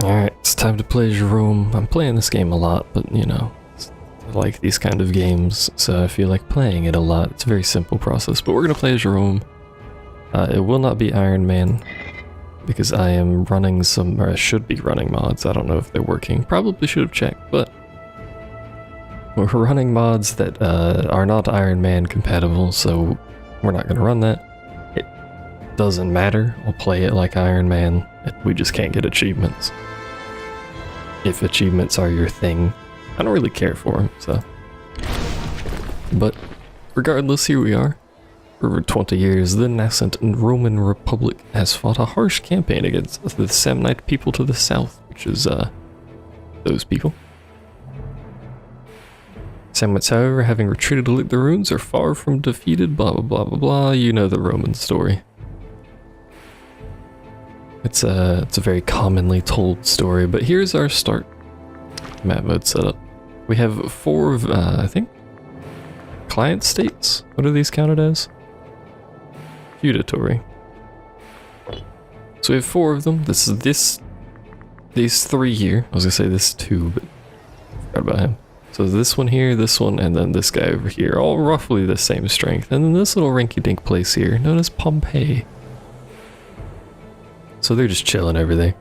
Alright, it's time to play Jerome. I'm playing this game a lot, but you know, I like these kind of games, so I feel like playing it a lot. It's a very simple process, but we're gonna play Jerome. It will not be Iron Man, because I am running some, or I should be running mods. I don't know if they're working. Probably should have checked, but we're running mods that are not Iron Man compatible, so we're not gonna run that. It doesn't matter. I'll play it like Iron Man. We just can't get achievements. If achievements are your thing, I don't really care for them, so. But regardless, here we are. For over 20 years, the nascent Roman Republic has fought a harsh campaign against the Samnite people to the south, which is those people. Samnites, however, having retreated to lick the runes, are far from defeated, blah blah blah blah blah. You know the Roman story. It's a very commonly told story, but here's our start map mode setup. We have 4 of, I think, client states. What are these counted as? Feudatory. So we have 4 of them. These 3 here. I was gonna say this 2, but I forgot about him. So this one here, this one, and then this guy over here, all roughly the same strength. And then this little rinky-dink place here, known as Pompeii. So they're just chilling over there.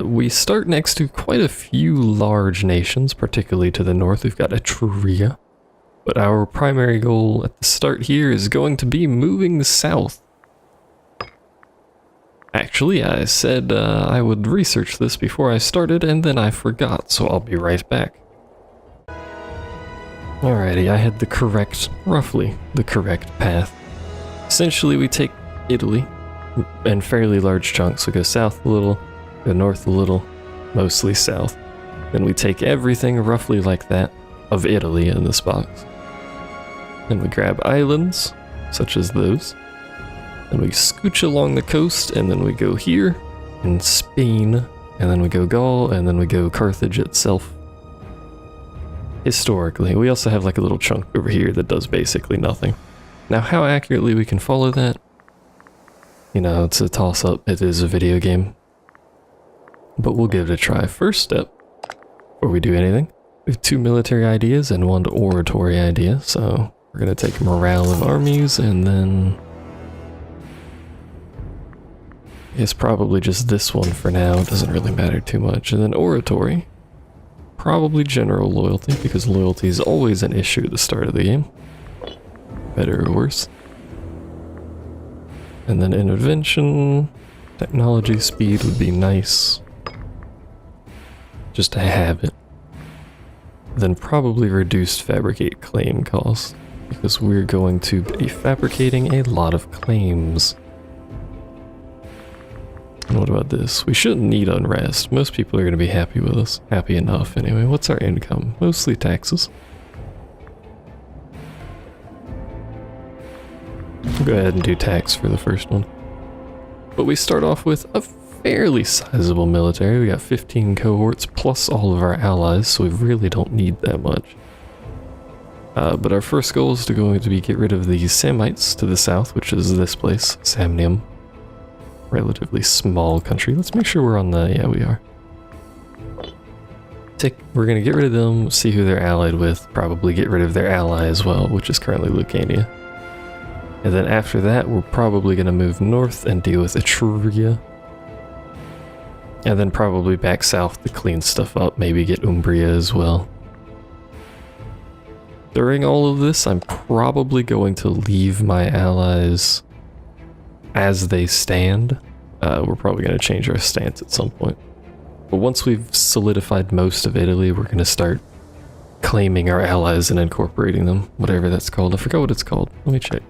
We start next to quite a few large nations, particularly to the north. We've got Etruria. But our primary goal at the start here is going to be moving south. Actually, I said I would research this before I started, and then I forgot, so I'll be right back. Alrighty, I had roughly the correct path. Essentially, we take Italy in fairly large chunks. We go south a little, go north a little, mostly south. Then we take everything roughly like that of Italy in this box. Then we grab islands, such as those. Then we scooch along the coast, and then we go here in Spain, and then we go Gaul, and then we go Carthage itself. Historically, we also have like a little chunk over here that does basically nothing. Now, how accurately we can follow that? You know, it's a toss-up. It is a video game. But we'll give it a try. First step, before we do anything, we have 2 military ideas and 1 oratory idea. So we're going to take morale of armies, and then it's probably just this one for now. It doesn't really matter too much. And then oratory, probably general loyalty, because loyalty is always an issue at the start of the game. Better or worse. And then intervention, technology speed would be nice, just to have it. Then probably reduced fabricate claim cost, because we're going to be fabricating a lot of claims. And what about this? We shouldn't need unrest. Most people are going to be happy with us. Happy enough anyway. What's our income? Mostly taxes. We'll go ahead and do tax for the first one. But we start off with a fairly sizable military. We got 15 cohorts plus all of our allies, so we really don't need that much. But our first goal is going to be get rid of the Samnites to the south, which is this place, Samnium. Relatively small country. Let's make sure we're on the, yeah, we are. We're gonna get rid of them, see who they're allied with, probably get rid of their ally as well, which is currently Lucania. And then after that, we're probably going to move north and deal with Etruria. And then probably back south to clean stuff up, maybe get Umbria as well. During all of this, I'm probably going to leave my allies as they stand. We're probably going to change our stance at some point. But once we've solidified most of Italy, we're going to start claiming our allies and incorporating them, whatever that's called. I forgot what it's called. Let me check.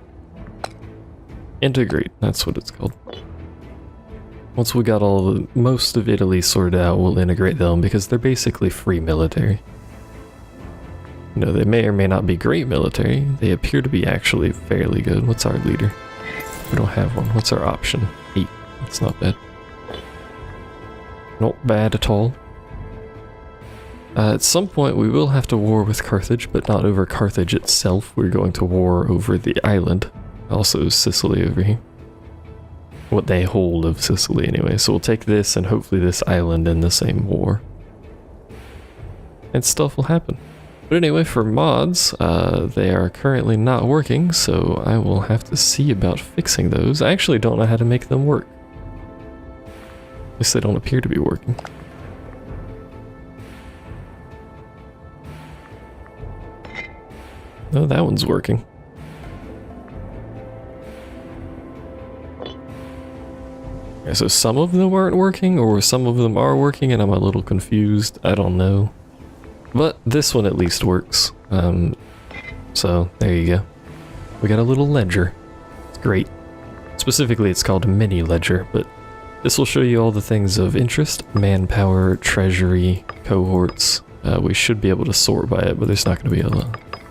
Integrate, that's what it's called. Once we got most of Italy sorted out, we'll integrate them because they're basically free military. You know, they may or may not be great military. They appear to be actually fairly good. What's our leader? We don't have one. What's our option? 8. That's not bad. Not bad at all. At some point we will have to war with Carthage, but not over Carthage itself. We're going to war over the island. Also Sicily over here. what they hold of Sicily anyway. So we'll take this and hopefully this island in the same war. And stuff will happen. But anyway, for mods, they are currently not working, so I will have to see about fixing those. I actually don't know how to make them work. At least they don't appear to be working. No, that one's working. Okay, so some of them aren't working, or some of them are working and I'm a little confused. I don't know. But this one at least works. So there you go. We got a little ledger. It's great. Specifically, it's called a mini ledger, but this will show you all the things of interest: manpower, treasury, cohorts. We should be able to sort by it, but there's not going to be a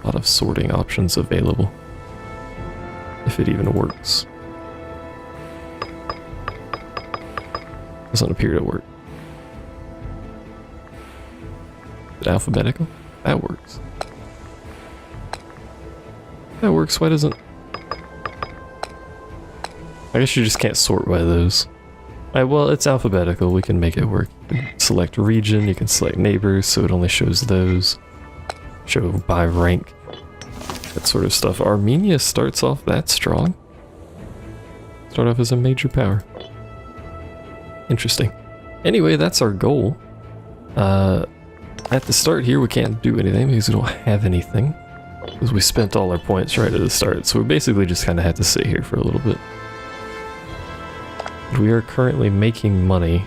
lot of sorting options available, if it even works. Doesn't appear to work. Is it alphabetical? That works. That works. Why doesn't... I guess you just can't sort by those. Well, it's alphabetical. We can make it work. You can select region. You can select neighbors, so it only shows those. Show by rank. That sort of stuff. Armenia starts off that strong. Start off as a major power. Interesting. Anyway, that's our goal. At the start here, we can't do anything because we don't have anything. Because we spent all our points right at the start. So we basically just kind of have to sit here for a little bit. We are currently making money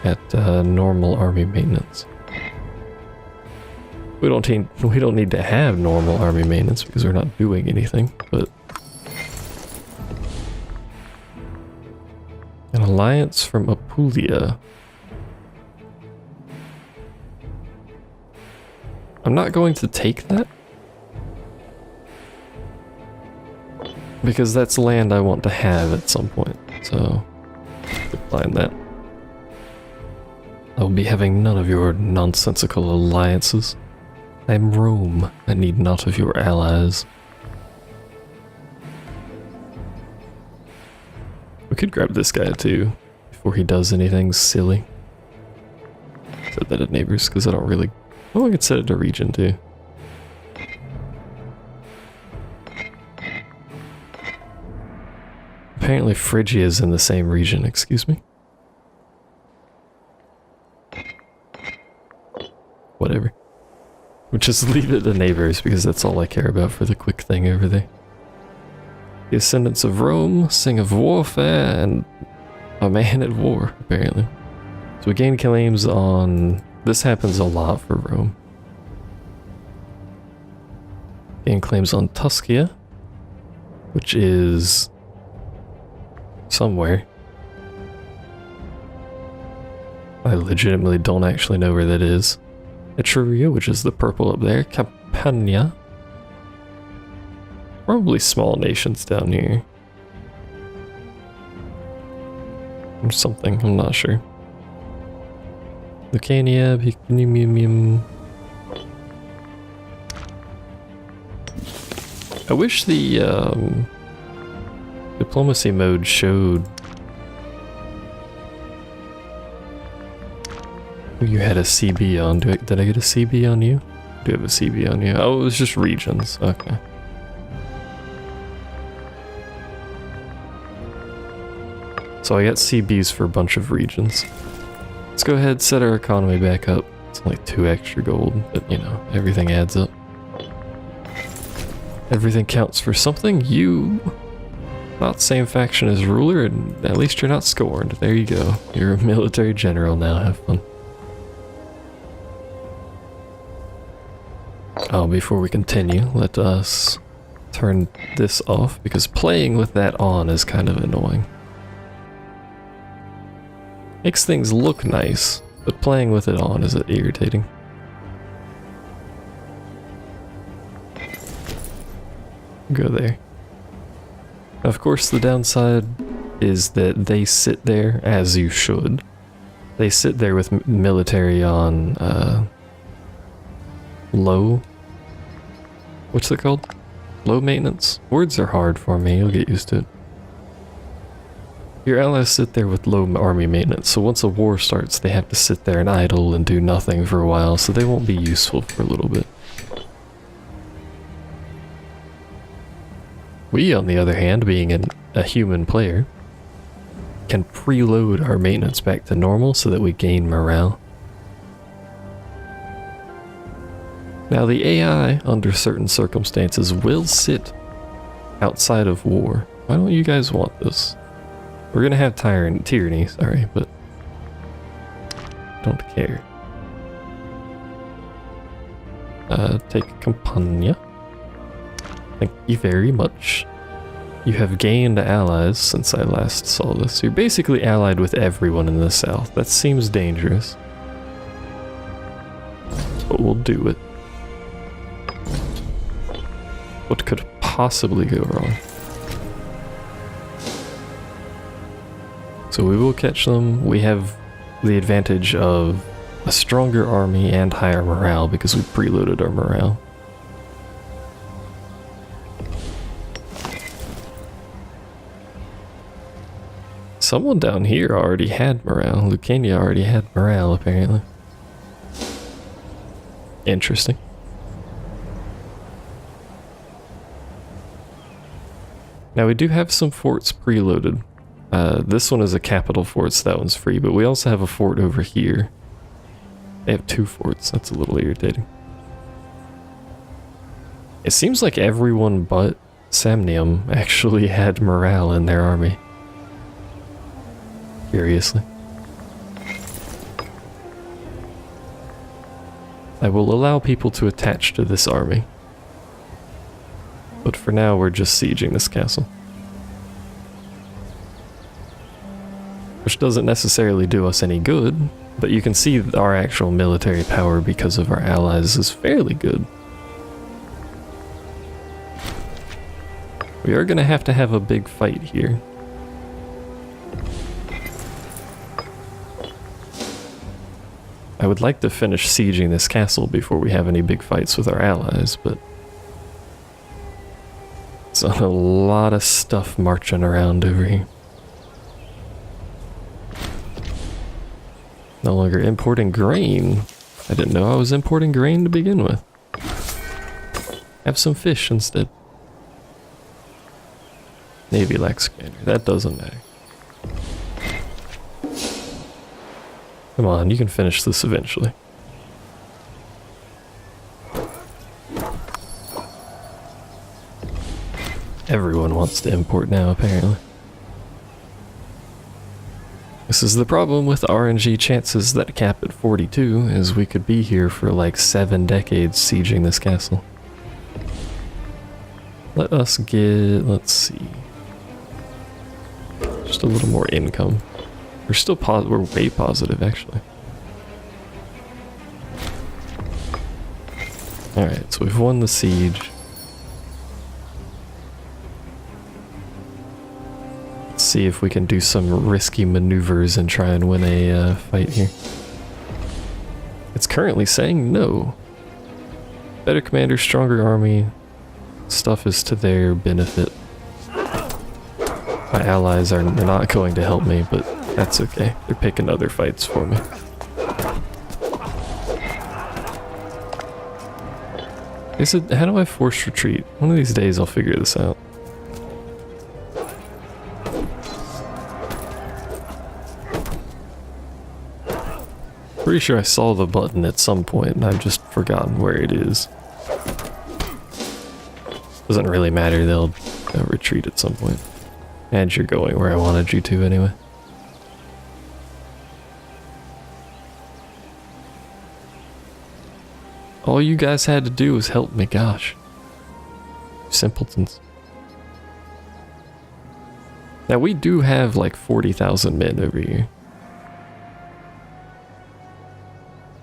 at normal army maintenance. We don't need to have normal army maintenance because we're not doing anything, but... An alliance from Apulia. I'm not going to take that. Because that's land I want to have at some point, so... decline that. I will be having none of your nonsensical alliances. I am Rome. I need not of your allies. We could grab this guy too, before he does anything silly. Set that at neighbors, because I don't really... Oh, I could set it to region too. Apparently Phrygia is in the same region, excuse me. Whatever. We'll just leave it to neighbors, because that's all I care about for the quick thing over there. The Ascendants of Rome sing of warfare and a man at war, apparently. So we gain claims on... This happens a lot for Rome. Gain claims on Tuscia, which is... somewhere. I legitimately don't actually know where that is. Etruria, which is the purple up there. Campania. Probably small nations down here. Or something, I'm not sure. Lucania, Bicunium. I wish the diplomacy mode showed who you had a CB on. Did I get a CB on you? I do have a CB on you. Oh, it was just regions. Okay. So I got CBs for a bunch of regions. Let's go ahead and set our economy back up. It's only 2 extra gold, but you know, everything adds up. Everything counts for something. You... Not same faction as ruler, and at least you're not scorned. There you go. You're a military general now. Have fun. Oh, before we continue, let us turn this off, because playing with that on is kind of annoying. Makes things look nice, but playing with it on is irritating. Go there. Of course, the downside is that they sit there, as you should. They sit there with military on, low... What's it called? Low maintenance? Words are hard for me, you'll get used to it. Your allies sit there with low army maintenance, so once a war starts, they have to sit there and idle and do nothing for a while, so they won't be useful for a little bit. We, on the other hand, being a human player, can preload our maintenance back to normal so that we gain morale. Now the AI, under certain circumstances, will sit outside of war. Why don't you guys want this? We're gonna have tyranny, sorry, but don't care. Take Campania. Thank you very much. You have gained allies since I last saw this. You're basically allied with everyone in the south. That seems dangerous, but we'll do it. What could possibly go wrong? So we will catch them. We have the advantage of a stronger army and higher morale because we preloaded our morale. Someone down here already had morale. Lucania already had morale, apparently. Interesting. Now we do have some forts preloaded. This one is a capital fort, so that one's free, but we also have a fort over here. They have 2 forts, that's a little irritating. It seems like everyone but Samnium actually had morale in their army. Curiously. I will allow people to attach to this army. But for now, we're just sieging this castle. Which doesn't necessarily do us any good, but you can see that our actual military power because of our allies is fairly good. We are going to have a big fight here. I would like to finish sieging this castle before we have any big fights with our allies, but there's a lot of stuff marching around over here. No longer importing grain. I didn't know I was importing grain to begin with. Have some fish instead. Navy lacks scanner. That doesn't matter. Come on, you can finish this eventually. Everyone wants to import now, apparently. This is the problem with RNG chances that cap at 42, is we could be here for like 7 decades sieging this castle. Let us get, let's see, just a little more income. We're still we're way positive, actually. Alright, so we've won the siege. Let's see if we can do some risky maneuvers and try and win a fight here. It's currently saying no. Better commander, stronger army. Stuff is to their benefit. My allies are not going to help me, but that's okay. They're picking other fights for me. They said, how do I force retreat? One of these days I'll figure this out. Pretty sure I saw the button at some point and I've just forgotten where it is. Doesn't really matter, they'll retreat at some point. And you're going where I wanted you to anyway. All you guys had to do was help me, gosh. Simpletons. Now we do have like 40,000 men over here.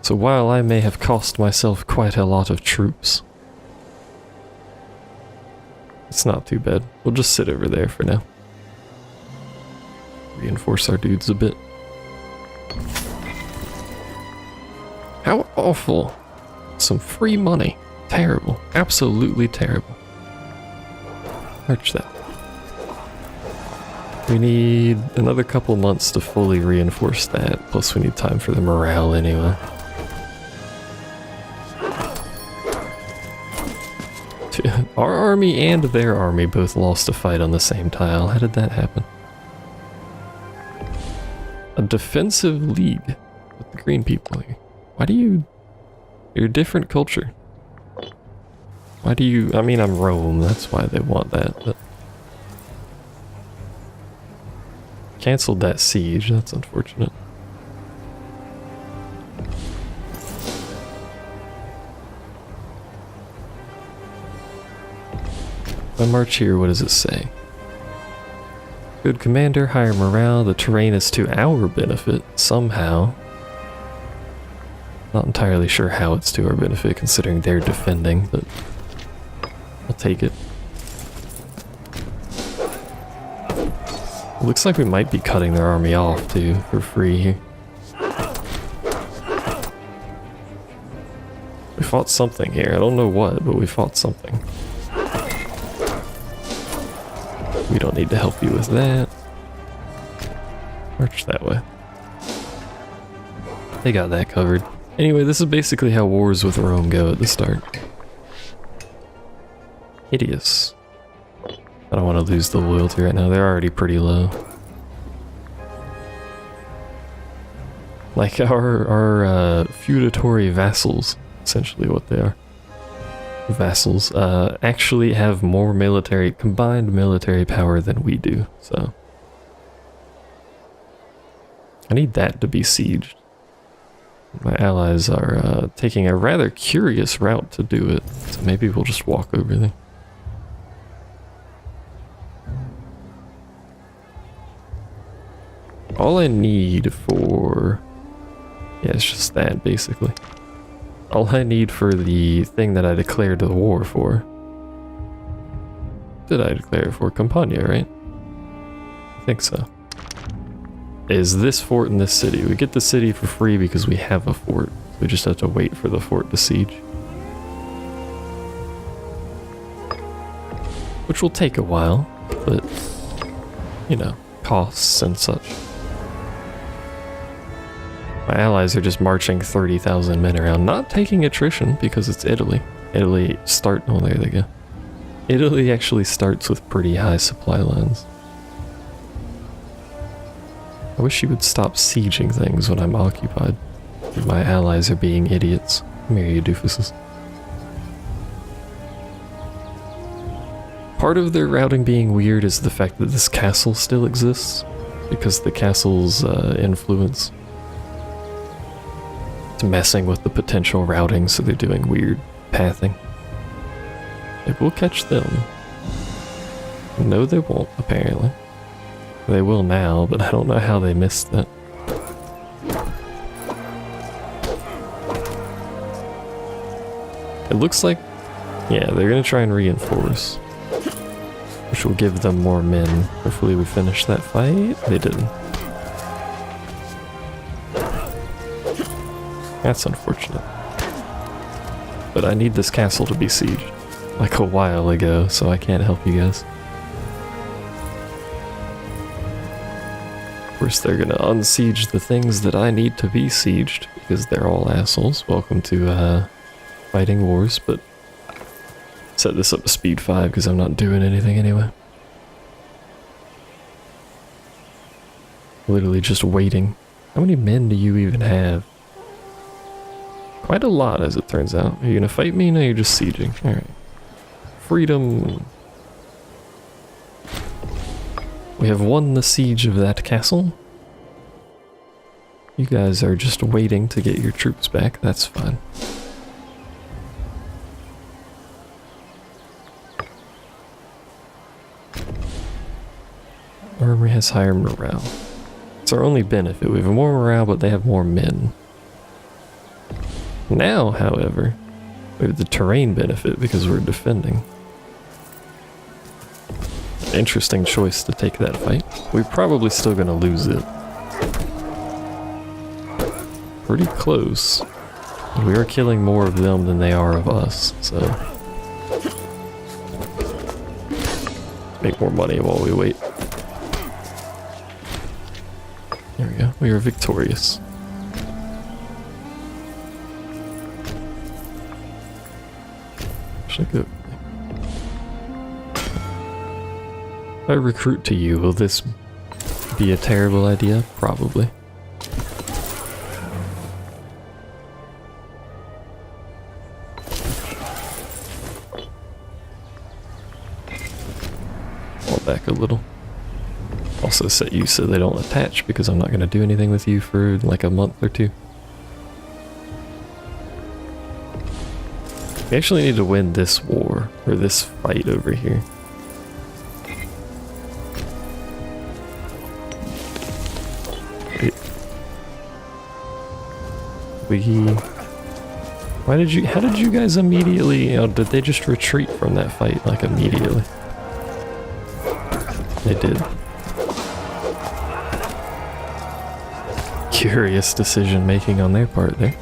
So while I may have cost myself quite a lot of troops, it's not too bad. We'll just sit over there for now. Reinforce our dudes a bit. How awful. Some free money. Terrible. Absolutely terrible. Arch that. We need another couple months to fully reinforce that, plus we need time for the morale anyway. Our army and their army both lost a fight on the same tile. How did that happen? A defensive league with the green people here. Why do you... You're a different culture. Why do you... I mean, I'm Rome, that's why they want that, but... Cancelled that siege, that's unfortunate. If I march here, what does it say? Good commander, higher morale, the terrain is to our benefit, somehow. Not entirely sure how it's to our benefit, considering they're defending, but I'll take it. Looks like we might be cutting their army off, too, for free here. We fought something here. I don't know what, but we fought something. We don't need to help you with that. March that way. They got that covered. Anyway, this is basically how wars with Rome go at the start. Hideous. I don't want to lose the loyalty right now. They're already pretty low. Like our feudatory vassals, essentially what they are. Vassals actually have more combined military power than we do, so I need that to be sieged. My allies are taking a rather curious route to do it, so maybe we'll just walk over there. All I need for... yeah, it's just that, basically. All I need for the thing that I declared the war for... Did I declare it for? Campania, right? I think so. Is this fort in this city. We get the city for free because we have a fort. We just have to wait for the fort to siege. Which will take a while, but... you know, costs and such. My allies are just marching 30,000 men around, not taking attrition because it's Italy. Italy oh, there they go. Italy actually starts with pretty high supply lines. I wish you would stop sieging things when I'm occupied. My allies are being idiots. Come here, you doofuses. Part of their routing being weird is the fact that this castle still exists, because the castle's influence. It's messing with the potential routing, so they're doing weird pathing. It will catch them. No, they won't, apparently. They will now, but I don't know how they missed that. It looks like... yeah, they're gonna try and reinforce. Which will give them more men. Hopefully we finish that fight. They didn't. That's unfortunate. But I need this castle to be sieged. Like a while ago, so I can't help you guys. Of course, they're gonna unsiege the things that I need to be sieged, because they're all assholes. Welcome to fighting wars, but set this up to speed 5 because I'm not doing anything anyway. Literally just waiting. How many men do you even have? Quite a lot, as it turns out. Are you gonna fight me? No, you're just sieging. Alright. Freedom. We have won the siege of that castle. You guys are just waiting to get your troops back. That's fine. Armory has higher morale. It's our only benefit. We have more morale, but they have more men. Now, however, we have the terrain benefit because we're defending. Interesting choice to take that fight. We're probably still gonna lose it. Pretty close. We are killing more of them than they are of us, so... make more money while we wait. We are victorious. Should I go? If I recruit to you, will this be a terrible idea? Probably. Fall back a little. Also set you so they don't attach because I'm not going to do anything with you for like a month or two. We actually need to win this war, or this fight over here. How did you guys immediately, did they just retreat from that fight, like immediately? They did. Curious decision making on their part there.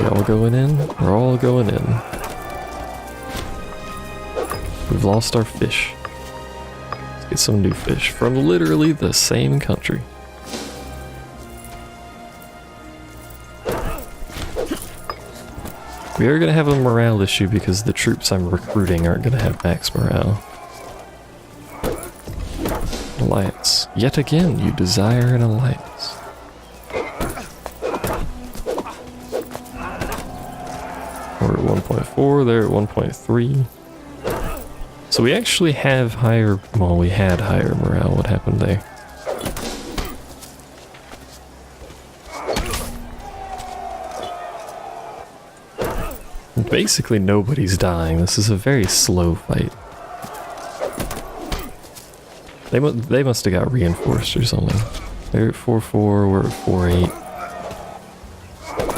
We all going in? We're all going in. We've lost our fish. Let's get some new fish from literally the same country. We are going to have a morale issue because the troops I'm recruiting aren't going to have max morale. Alliance. Yet again, you desire an alliance. We're at 1.4, they're at 1.3. So we actually have higher, well, we had higher morale. What happened there? Basically nobody's dying. This is a very slow fight. They must have got reinforced or something. They're at 4-4, we're at 4-8.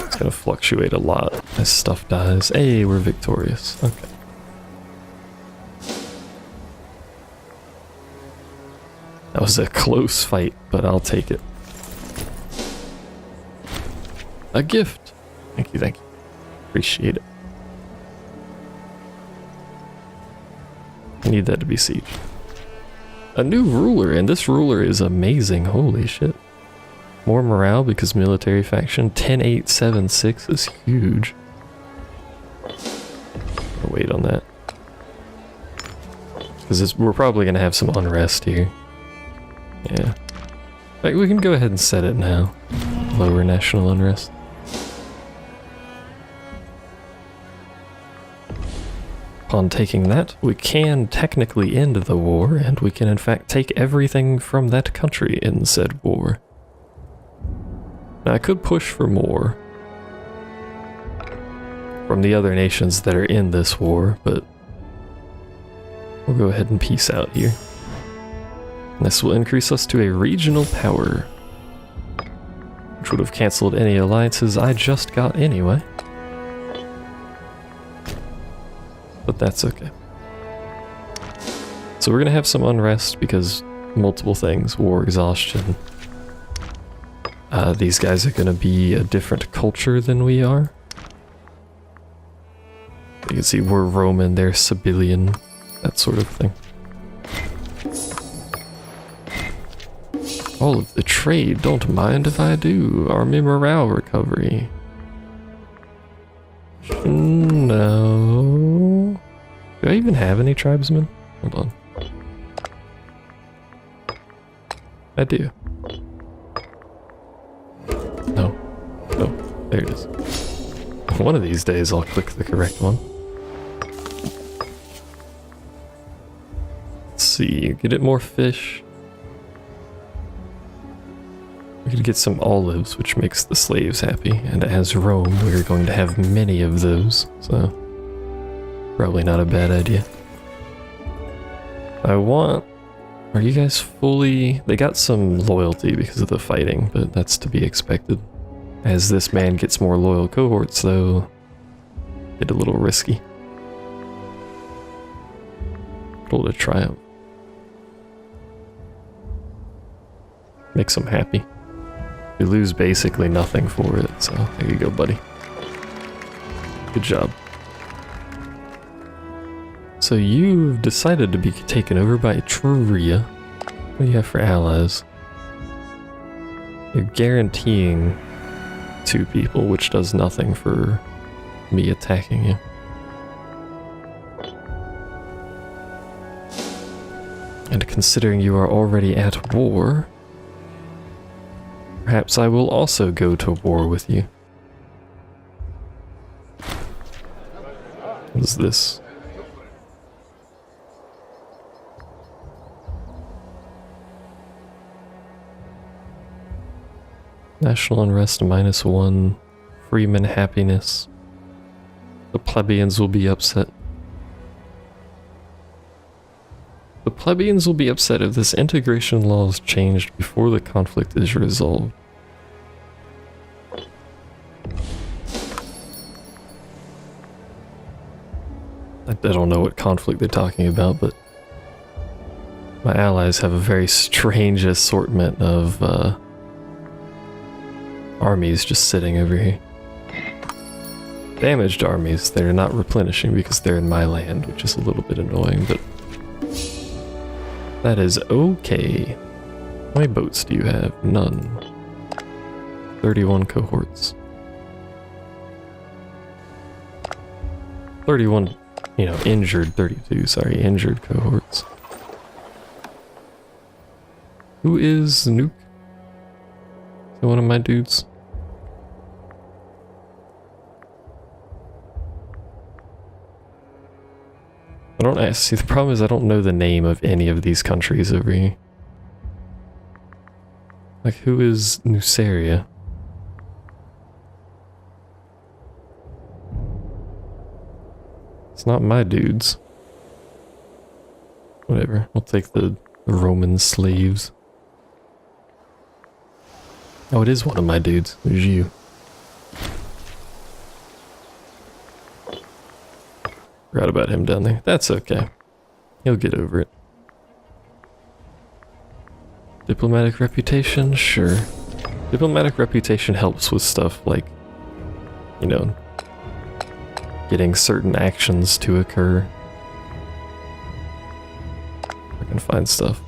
It's gonna fluctuate a lot as stuff dies. Hey, we're victorious. Okay. That was a close fight, but I'll take it. A gift. Thank you, thank you. Appreciate it. I need that to be siege. A new ruler, and this ruler is amazing. Holy shit. More morale because military faction. 10-8-7-6 is huge. I'll wait on that. Because we're probably going to have some unrest here. Yeah. In fact, we can go ahead and set it now. Lower national unrest. Upon taking that, we can technically end the war, and we can in fact take everything from that country in said war. Now I could push for more from the other nations that are in this war, but we'll go ahead and peace out here. This will increase us to a regional power, which would have cancelled any alliances I just got anyway. But that's okay. So we're gonna have some unrest because multiple things, war exhaustion. These guys are gonna be a different culture than we are. You can see we're Roman, they're Sibyllian, that sort of thing. All of the trade, don't mind if I do. Army morale recovery. No. Do I even have any tribesmen? Hold on. I do. No. Oh, there it is. One of these days I'll click the correct one. Let's see, get it more fish. We could get some olives, which makes the slaves happy, and as Rome, we're going to have many of those, so probably not a bad idea. Are you guys fully... They got some loyalty because of the fighting, but that's to be expected. As this man gets more loyal cohorts, though, get a little risky. Roll to triumph. Makes them happy. We lose basically nothing for it, so there you go, buddy. Good job. So you've decided to be taken over by Etruria. What do you have for allies? You're guaranteeing 2 people, which does nothing for me attacking you. And considering you are already at war, perhaps I will also go to war with you. What is this? National unrest -1, freeman happiness. The plebeians will be upset. The plebeians will be upset if this integration law is changed before the conflict is resolved. I don't know what conflict they're talking about, but my allies have a very strange assortment of armies just sitting over here. Damaged armies, they're not replenishing because they're in my land, which is a little bit annoying, but that is okay. How many boats do you have? None. 31 cohorts. 31, you know, injured, 32, sorry, injured cohorts. Who is Nuke? Is that one of my dudes? I don't see, the problem is I don't know the name of any of these countries over here. Like, who is Nuceria? It's not my dudes. Whatever, I'll take the Roman slaves. Oh, it is one of my dudes. There's you. Forgot about him down there. That's okay. He'll get over it. Diplomatic reputation? Sure. Diplomatic reputation helps with stuff like, you know, getting certain actions to occur. I can find stuff.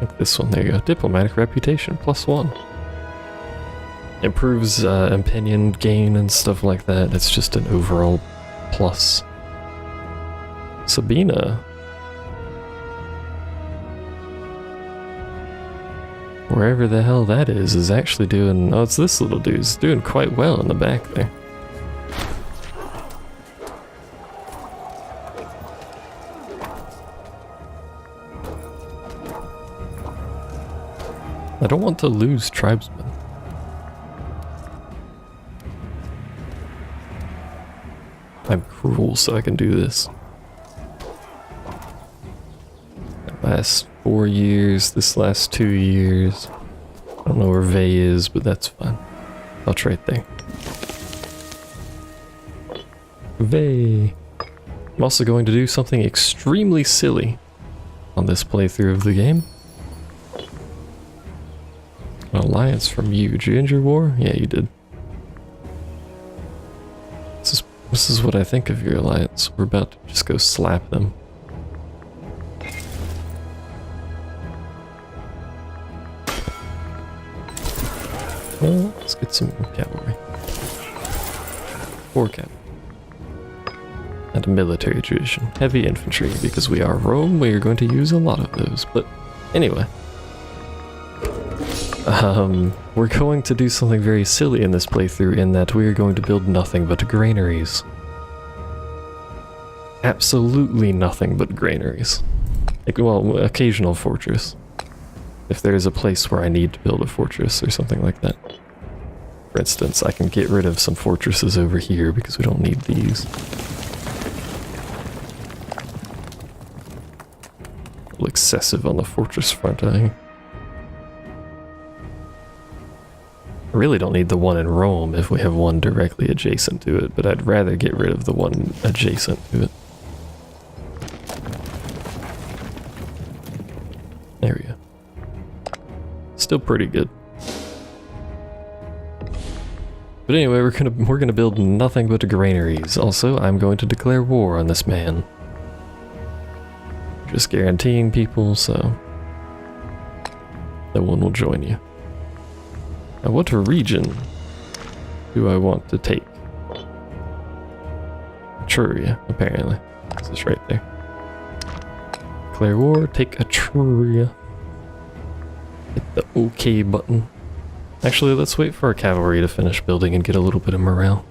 Like this one, there you go. Diplomatic reputation, +1. Improves opinion gain and stuff like that. It's just an overall plus. Sabina. Wherever the hell that is actually doing... Oh, it's this little dude. He's doing quite well in the back there. I don't want to lose tribesmen. I'm cruel, so I can do this. Last 4 years, this last 2 years. I don't know where Vey is, but that's fine. That's right there. Vey. I'm also going to do something extremely silly on this playthrough of the game. An alliance from you. Did you end your war? Yeah, you did. This is what I think of your alliance. We're about to just go slap them. Well, let's get some cavalry. 4 cavalry. And a military tradition. Heavy infantry, because we are Rome, we are going to use a lot of those. But anyway. We're going to do something very silly in this playthrough in that we are going to build nothing but granaries. Absolutely nothing but granaries. Like, well, occasional fortress. If there's a place where I need to build a fortress or something like that. For instance, I can get rid of some fortresses over here because we don't need these. A little excessive on the fortress front, I really don't need the one in Rome if we have one directly adjacent to it, but I'd rather get rid of the one adjacent to it. There we go. Still pretty good. But anyway, we're gonna build nothing but granaries. Also, I'm going to declare war on this man. just guaranteeing people, so no one will join you. Now, what region do I want to take? Etruria, apparently. This is right there. Declare war, take Etruria. Hit the OK button. Actually, let's wait for our cavalry to finish building and get a little bit of morale.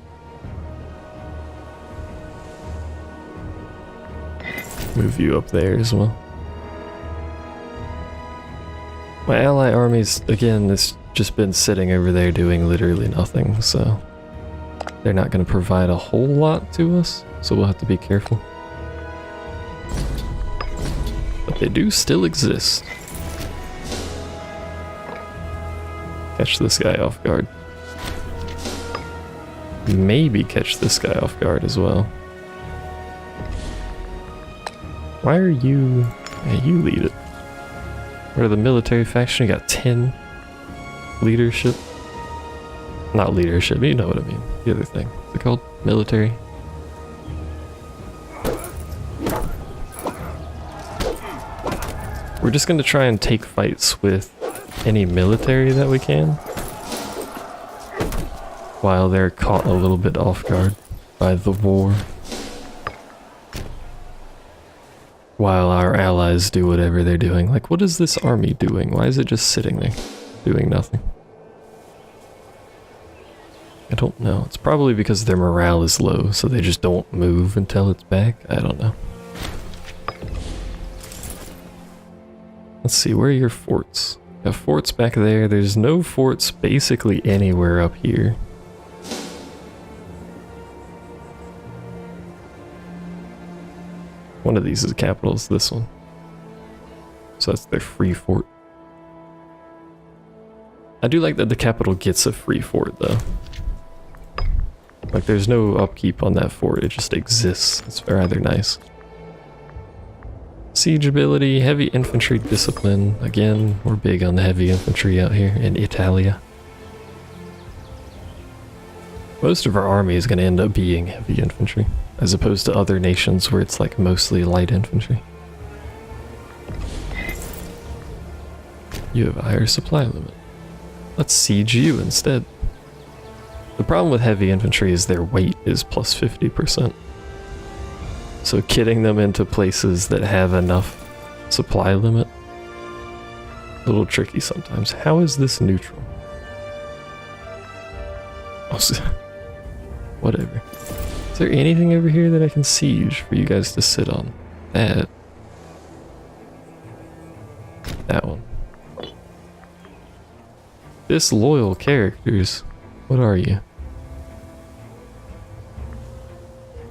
Move you up there as well. My ally armies, again, it's just been sitting over there doing literally nothing, so they're not going to provide a whole lot to us, so we'll have to be careful. But they do still exist. Catch this guy off guard. Maybe catch this guy off guard as well. Why are you... Yeah, you lead it. What are the military faction? You got 10 leadership. Not leadership, you know what I mean. The other thing. What's it called? Military. We're just gonna try and take fights with any military that we can, while they're caught a little bit off guard by the war. While our allies do whatever they're doing. Like, what is this army doing? Why is it just sitting there, doing nothing? I don't know. It's probably because their morale is low, so they just don't move until it's back. I don't know. Let's see, where are your forts? Got forts back there. There's no forts basically anywhere up here. One of these is capital, is this one. So that's their free fort. I do like that the capital gets a free fort though. Like there's no upkeep on that fort, it just exists. It's rather nice. Siege ability, heavy infantry discipline. Again, we're big on the heavy infantry out here in Italia. Most of our army is going to end up being heavy infantry, as opposed to other nations where it's like mostly light infantry. You have a higher supply limit. Let's siege you instead. The problem with heavy infantry is their weight is plus 50%. So getting them into places that have enough supply limit, a little tricky sometimes. How is this neutral? Oh, whatever. Is there anything over here that I can siege for you guys to sit on? That one. Disloyal characters. What are you?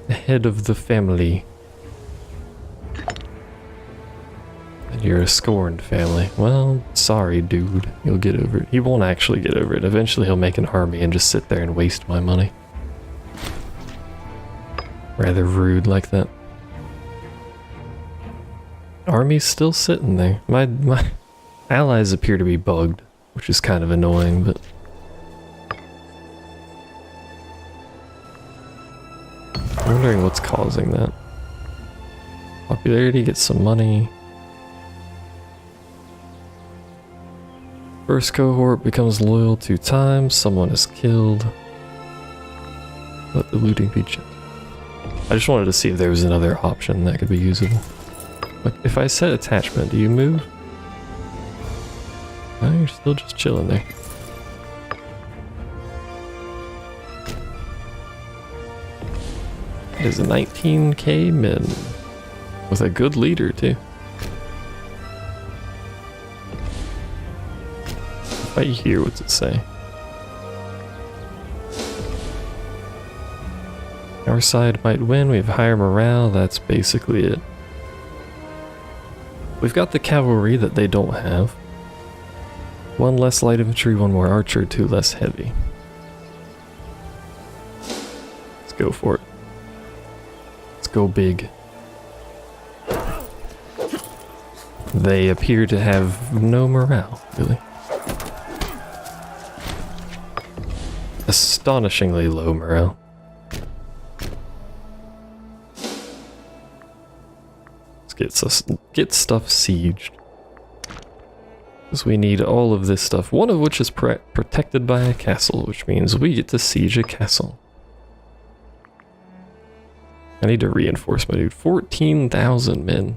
The head of the family. And you're a scorned family. Well, sorry, dude. You'll get over it. He won't actually get over it. Eventually he'll make an army and just sit there and waste my money. Rather rude like that. Army's still sitting there. My allies appear to be bugged, which is kind of annoying, but... I'm wondering what's causing that. Popularity, gets some money. First cohort becomes loyal 2 times, someone is killed. Let the looting be checked. I just wanted to see if there was another option that could be usable. Like, if I set attachment, do you move? No, you're still just chilling there. It is a 19k men. With a good leader, too. Right here, what's it say? Our side might win, we have higher morale, that's basically it. We've got the cavalry that they don't have. 1 less light infantry, 1 more archer, 2 less heavy. Let's go for it. Let's go big. They appear to have no morale, really. Astonishingly low morale. get stuff sieged. Because we need all of this stuff, one of which is protected by a castle, which means we get to siege a castle. I need to reinforce my dude. 14,000 men.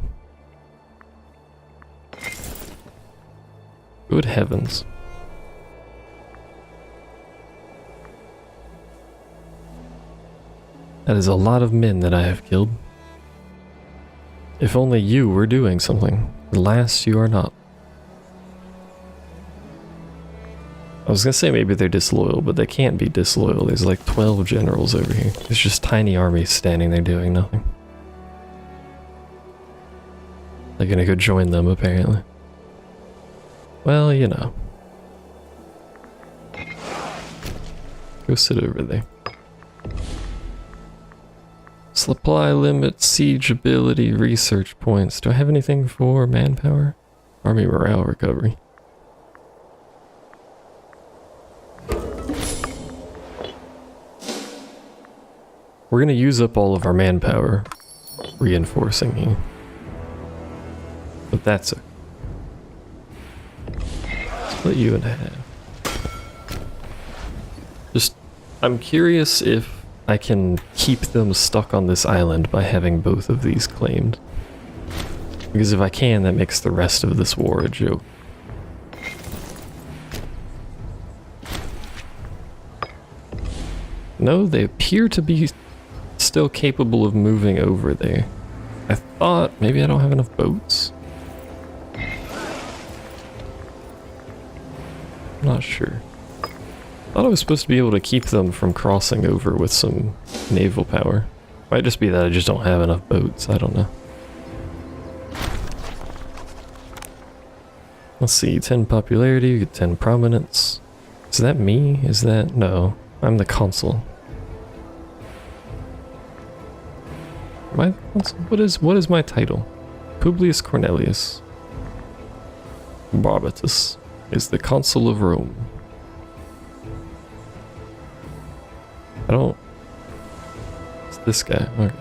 Good heavens. That is a lot of men that I have killed. If only you were doing something. Alas, you are not. I was gonna say maybe they're disloyal, but they can't be disloyal. There's like 12 generals over here. There's just tiny armies standing there doing nothing. They're gonna go join them, apparently. Well, you know. Go sit over there. Supply limit, siege ability, research points. Do I have anything for manpower? Army morale recovery. We're gonna use up all of our manpower reinforcing you. But that's it. Split you in half. Just, I'm curious if I can keep them stuck on this island by having both of these claimed. Because if I can, that makes the rest of this war a joke. No, they appear to be still capable of moving over there. I thought maybe I don't have enough boats. I'm not sure. I thought I was supposed to be able to keep them from crossing over with some naval power. Might just be that I just don't have enough boats, I don't know. Let's see, 10 popularity, you get 10 prominence. Is that me? Is that... no, I'm the consul. Am I the consul? What is my title? Publius Cornelius Barbatus is the consul of Rome. I don't... it's this guy. Okay.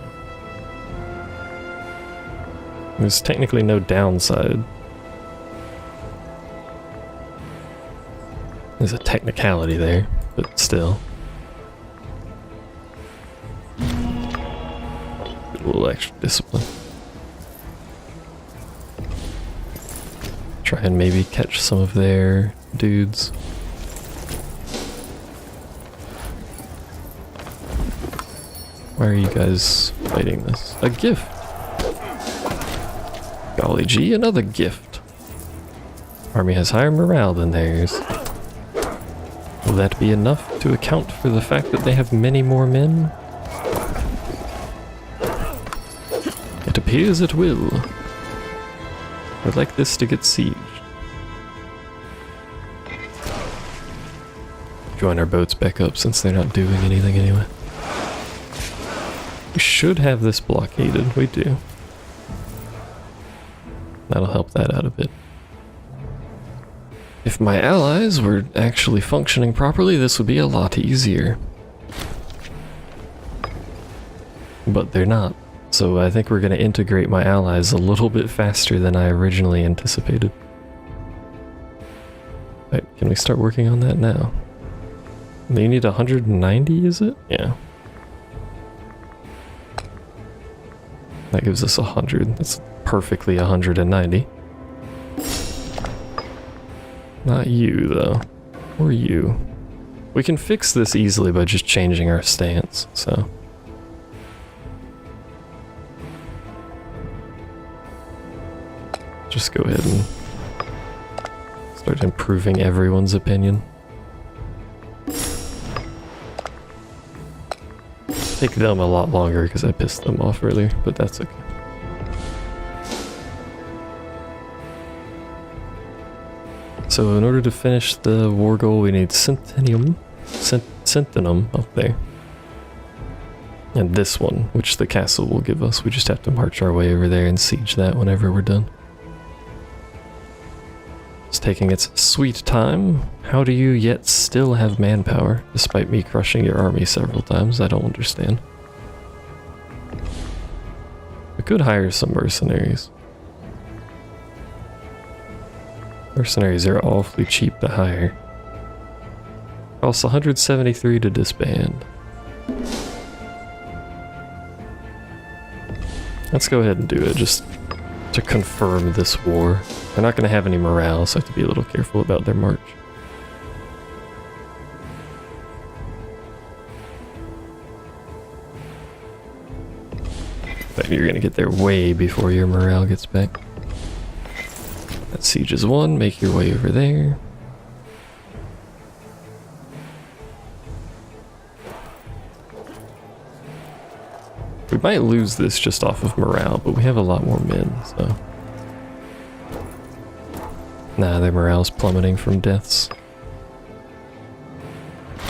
There's technically no downside. There's a technicality there, but still. A little extra discipline. Try and maybe catch some of their dudes. Why are you guys fighting this? A gift! Golly gee, another gift. Army has higher morale than theirs. Will that be enough to account for the fact that they have many more men? It appears it will. I'd like this to get sieged. Join our boats back up since they're not doing anything anyway. We should have this blockaded. We do. That'll help that out a bit. If my allies were actually functioning properly, this would be a lot easier. But they're not. So I think we're going to integrate my allies a little bit faster than I originally anticipated. Right, can we start working on that now? They need 190, is it? Yeah. That gives us 100. That's perfectly 190. Not you, though. Or you. We can fix this easily by just changing our stance, so... just go ahead and start improving everyone's opinion. Take them a lot longer because I pissed them off earlier, but that's okay. So in order to finish the war goal, we need Centennium up there. And this one, which the castle will give us. We just have to march our way over there and siege that whenever we're done. It's taking its sweet time. How do you yet still have manpower, despite me crushing your army several times? I don't understand. We could hire some mercenaries. Mercenaries are awfully cheap to hire. Costs 173 to disband. Let's go ahead and do it, just to confirm this war. They're not going to have any morale, so I have to be a little careful about their march. But you're going to get there way before your morale gets back. That siege is won, make your way over there. We might lose this just off of morale, but we have a lot more men, so... Nah, their morale's plummeting from deaths.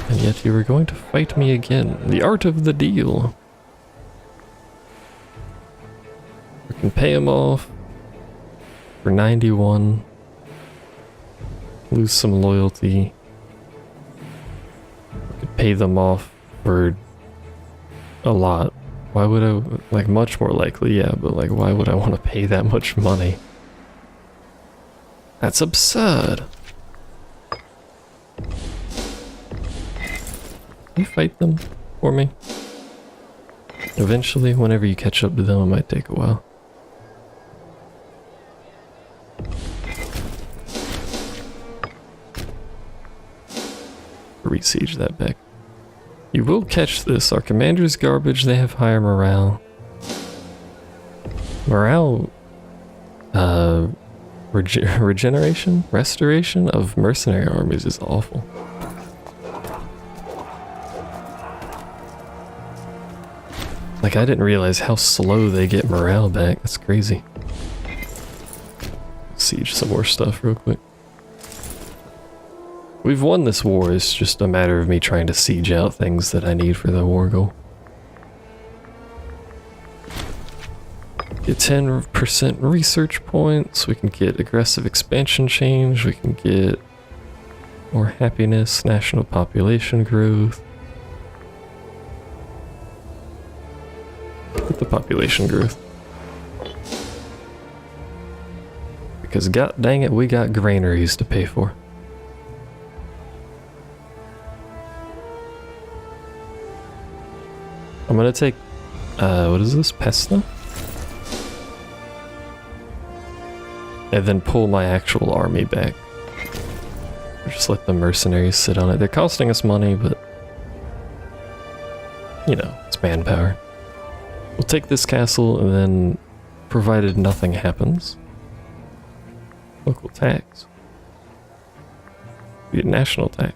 And yet you were going to fight me again. The art of the deal. We can pay them off for 91. Lose some loyalty. We could pay them off for a lot. Why would I, like, much more likely, yeah, but like, why would I want to pay that much money? That's absurd. Can you fight them for me? Eventually, whenever you catch up to them, it might take a while. Re-siege that back. You will catch this. Our commander's garbage, they have higher morale. Morale... regeneration? Restoration of mercenary armies is awful. Like, I didn't realize how slow they get morale back. That's crazy. Siege some more stuff real quick. We've won this war, it's just a matter of me trying to siege out things that I need for the war goal. Get 10% research points, we can get aggressive expansion change, we can get more happiness, national population growth. Get the population growth. Because god dang it, we got granaries to pay for. I'm gonna take, what is this, Pesta? And then pull my actual army back. Or just let the mercenaries sit on it. They're costing us money, but... you know, it's manpower. We'll take this castle, and then, provided nothing happens... local tax. We get national tax.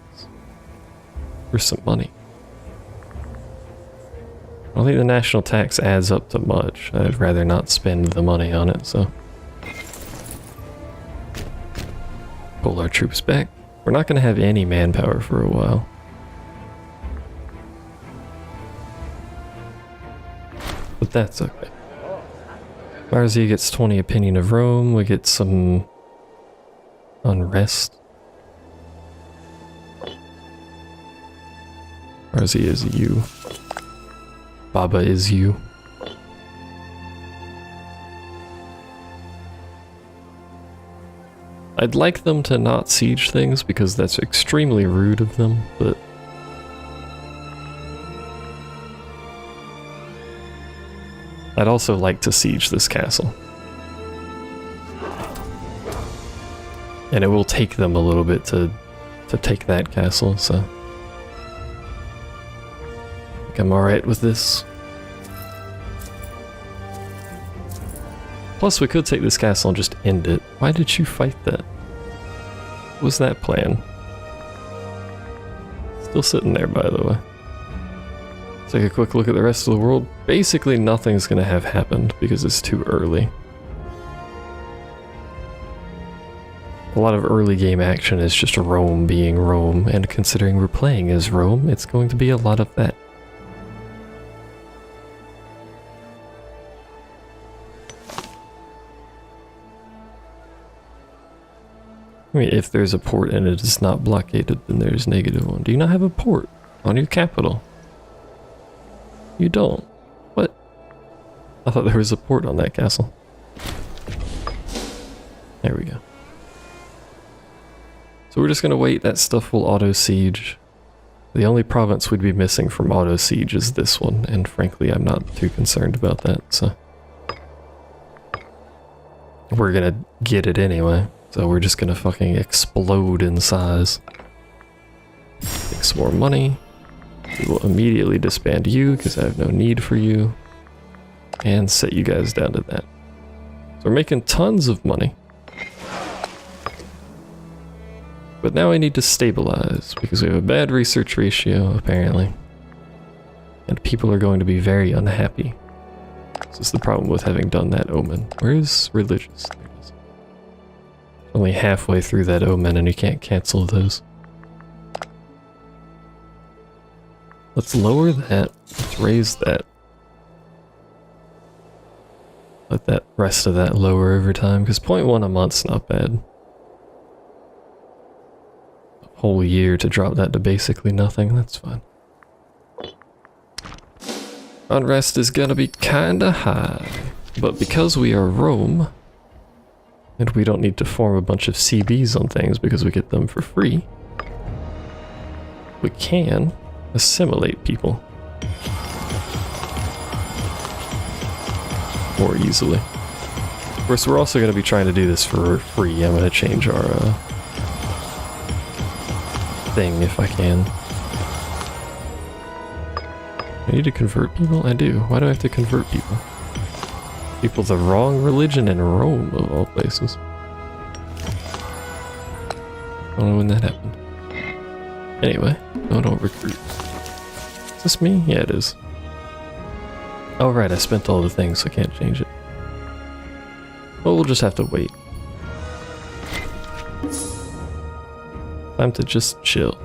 For some money. I don't think the national tax adds up to much. I'd rather not spend the money on it, so... pull our troops back. We're not going to have any manpower for a while. But that's okay. Marzia gets 20 opinion of Rome. We get some unrest. Marzia is you. Baba is you. I'd like them to not siege things because that's extremely rude of them, but... I'd also like to siege this castle. And it will take them a little bit to take that castle, so... I think I'm alright with this. Plus, we could take this castle and just end it. Why did you fight that? What was that plan? Still sitting there, by the way. Let's take a quick look at the rest of the world. Basically, nothing's gonna have happened because it's too early. A lot of early game action is just Rome being Rome, and considering we're playing as Rome, it's going to be a lot of that. I mean, if there's a port and it is not blockaded, then there's -1. Do you not have a port on your capital? You don't. What? I thought there was a port on that castle. There we go. So we're just gonna wait, that stuff will auto-siege. The only province we'd be missing from auto-siege is this one, and frankly I'm not too concerned about that, so... We're gonna get it anyway, so we're just gonna fucking explode in size. Take some more money. We will immediately disband you, because I have no need for you. And set you guys down to that. So we're making tons of money. But now I need to stabilize, because we have a bad research ratio, apparently. And people are going to be very unhappy. This is the problem with having done that omen. Where is religious? There it is. Only halfway through that omen and you can't cancel those. Let's lower that. Let's raise that. Let that rest of that lower over time, because 0.1 a month's not bad. A whole year to drop that to basically nothing, that's fine. Unrest is gonna be kinda high, but because we are Rome, and we don't need to form a bunch of CBs on things because we get them for free, we can assimilate people more easily. Of course, we're also going to be trying to do this for free. I'm going to change our thing if I can. I need to convert people? I do. Why do I have to convert people? People the wrong religion in Rome, of all places. I don't know when that happened. Anyway, no, don't recruit. Is this me? Yeah, it is. Oh right, I spent all the things, so I can't change it. Well, we'll just have to wait. Time to just chill.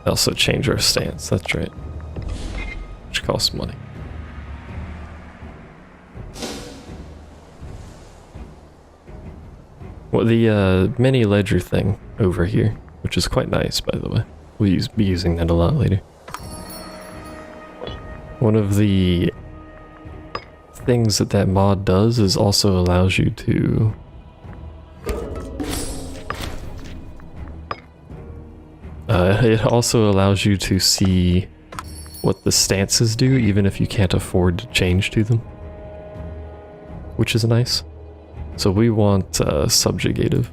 Also change our stance, that's right. Which costs money. Well, the mini ledger thing over here, which is quite nice, by the way. We'll be using that a lot later. One of the things that that mod does is also allows you to it also allows you to see what the stances do, even if you can't afford to change to them, which is nice. So we want subjugative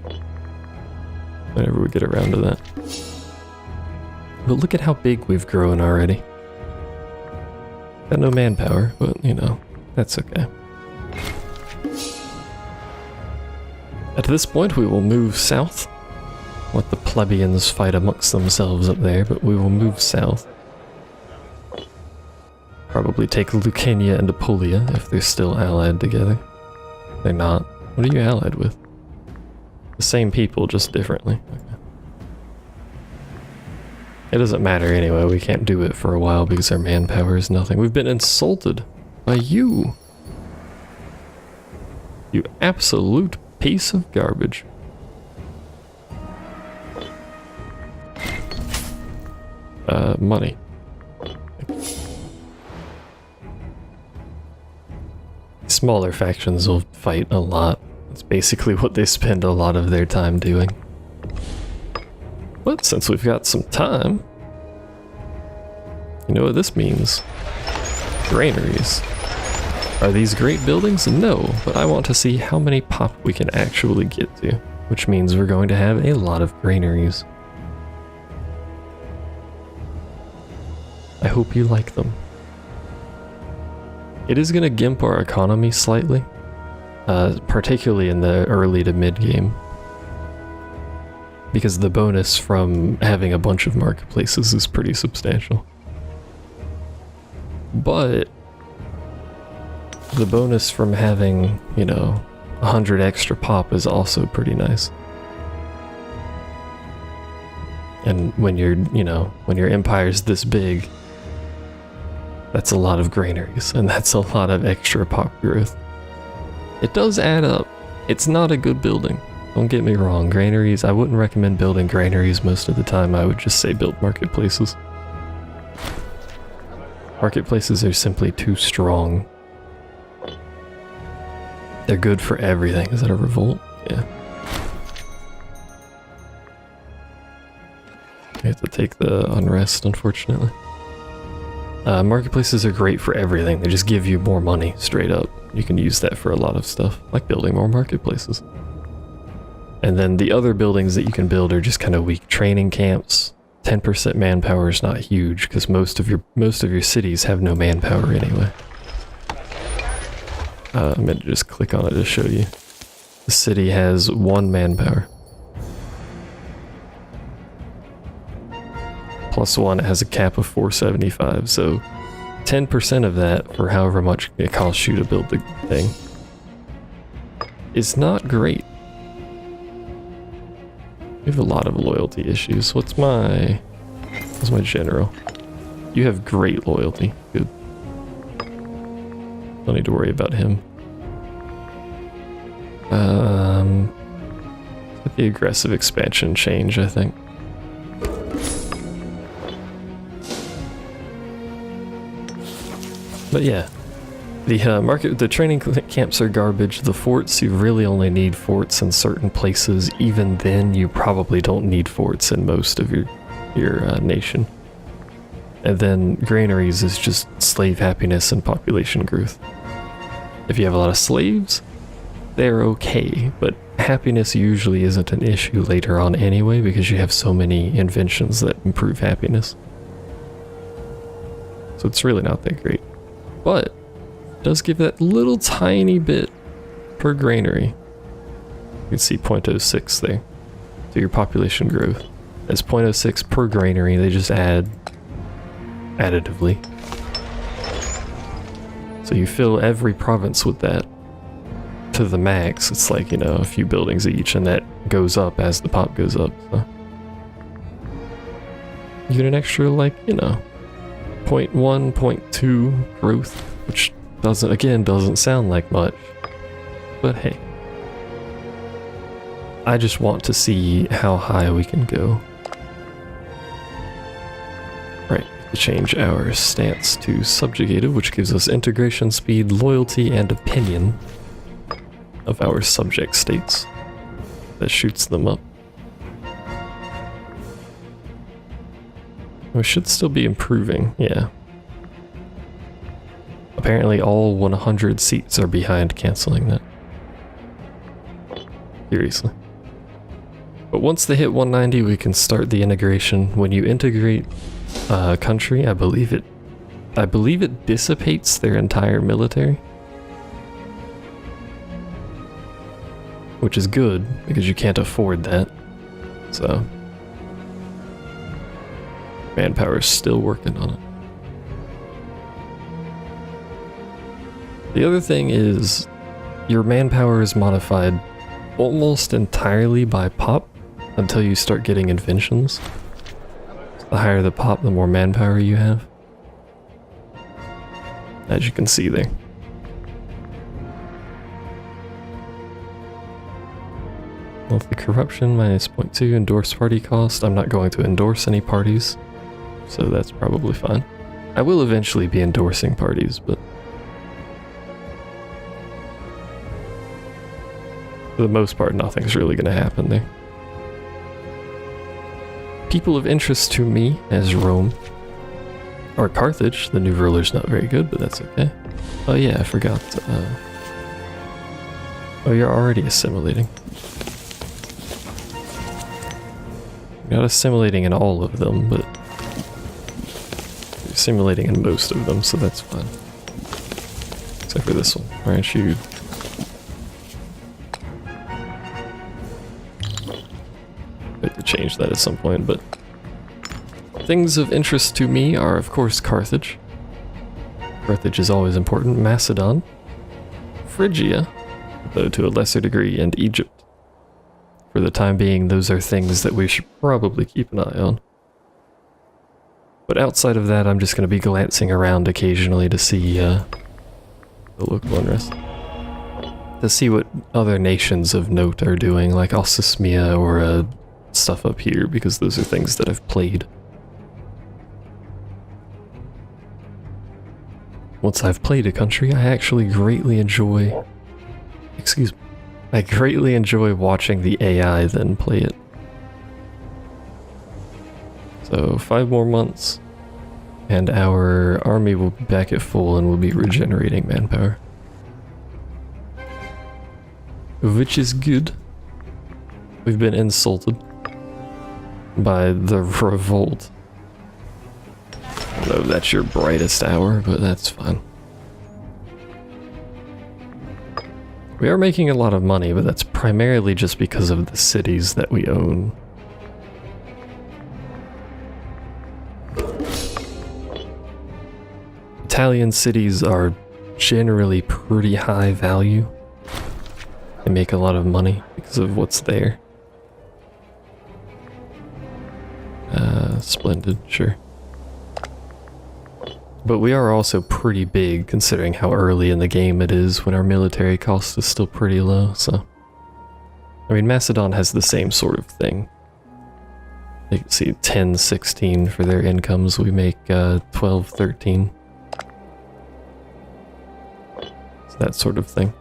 whenever we get around to that. But look at how big we've grown already. Got no manpower, but you know, that's okay. At this point we will move south. Let the plebeians fight amongst themselves up there, but we will move south. Probably take Lucania and Apulia if they're still allied together. They're not. What are you allied with? The same people, just differently. Okay. It doesn't matter anyway, we can't do it for a while because our manpower is nothing. We've been insulted by you. You absolute piece of garbage. Money. Smaller factions will fight a lot. It's basically what they spend a lot of their time doing. But since we've got some time, you know what this means? Granaries. Are these great buildings? No, but I want to see how many pop we can actually get to, which means we're going to have a lot of granaries. I hope you like them. It is going to gimp our economy slightly, particularly in the early to mid game, because the bonus from having a bunch of marketplaces is pretty substantial. But the bonus from having, you know, 100 extra pop is also pretty nice. And when you're, you know, when your empire's this big, that's a lot of granaries, and that's a lot of extra pop growth. It does add up. It's not a good building. Don't get me wrong, granaries, I wouldn't recommend building granaries most of the time. I would just say build marketplaces. Marketplaces are simply too strong. They're good for everything. Is that a revolt? Yeah. have to take the unrest, unfortunately. Marketplaces are great for everything. They just give you more money, straight up. You can use that for a lot of stuff, like building more marketplaces. And then the other buildings that you can build are just kind of weak. Training camps, 10% manpower is not huge, because most of your cities have no manpower anyway. I'm going to just click on it to show you. The city has 1 manpower. +1, it has a cap of 475, so 10% of that, for however much it costs you to build the thing, is not great. We have a lot of loyalty issues. What's my general? You have great loyalty. Good. Don't need to worry about him. Let the aggressive expansion change, I think. But yeah, the training camps are garbage. The forts, you really only need forts in certain places. Even then, you probably don't need forts in most of your nation. And then granaries is just slave happiness and population growth. If you have a lot of slaves, they're okay, but happiness usually isn't an issue later on anyway, because you have so many inventions that improve happiness. So it's really not that great. But it does give that little tiny bit per granary. You can see 0.06 there to your population growth. As 0.06 per granary, they just add additively. So you fill every province with that to the max. It's like, you know, a few buildings each, and that goes up as the pop goes up. So you get an extra, like, you know, 0.1, 0.2 growth, which doesn't sound like much, but hey, I just want to see how high we can go. Right, to change our stance to subjugated, which gives us integration speed, loyalty, and opinion of our subject states. That shoots them up. We should still be improving, yeah. Apparently all 100 seats are behind canceling that. Seriously. But once they hit 190, we can start the integration. When you integrate a country, I believe it dissipates their entire military. Which is good, because you can't afford that. So manpower is still working on it. The other thing is, your manpower is modified almost entirely by pop until you start getting inventions. So the higher the pop, the more manpower you have. As you can see there. Monthly corruption minus 0.2, endorse party cost. I'm not going to endorse any parties, so that's probably fine. I will eventually be endorsing parties, but for the most part, nothing's really going to happen there. People of interest to me as Rome, or Carthage. The new ruler's not very good, but that's okay. Oh yeah, I forgot. Oh, you're already assimilating. Not assimilating in all of them, but you're assimilating in most of them, so that's fine. Except for this one. Aren't you? I have to change that at some point, but things of interest to me are, of course, Carthage. Carthage is always important. Macedon, Phrygia, though to a lesser degree, and Egypt. For the time being, those are things that we should probably keep an eye on. But outside of that, I'm just going to be glancing around occasionally to see the local unrest. To see what other nations of note are doing, like Osismia or stuff up here, because those are things that I've played. Once I've played a country, I actually greatly enjoy... Excuse me. I greatly enjoy watching the AI then play it. So 5 more months, and our army will be back at full and we'll be regenerating manpower. Which is good. We've been insulted by the revolt. I don't know if that's your brightest hour, but that's fine. We are making a lot of money, but that's primarily just because of the cities that we own. Italian cities are generally pretty high value. They make a lot of money because of what's there. Splendid, sure. But we are also pretty big considering how early in the game it is when our military cost is still pretty low, so... I mean, Macedon has the same sort of thing. You can see 10, 16 for their incomes, we make 12, 13. So that sort of thing.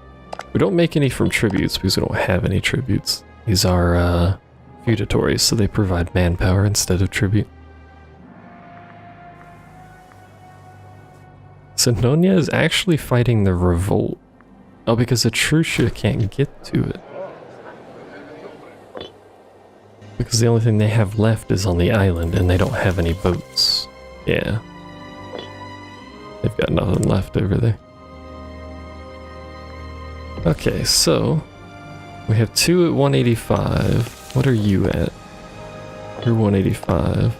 We don't make any from tributes because we don't have any tributes. These are feudatories, so they provide manpower instead of tribute. Sinonia is actually fighting the revolt. Oh, because Etruria can't get to it. Because the only thing they have left is on the island, and they don't have any boats. Yeah. They've got nothing left over there. Okay, so... we have 2 at 185. What are you at? You're 185.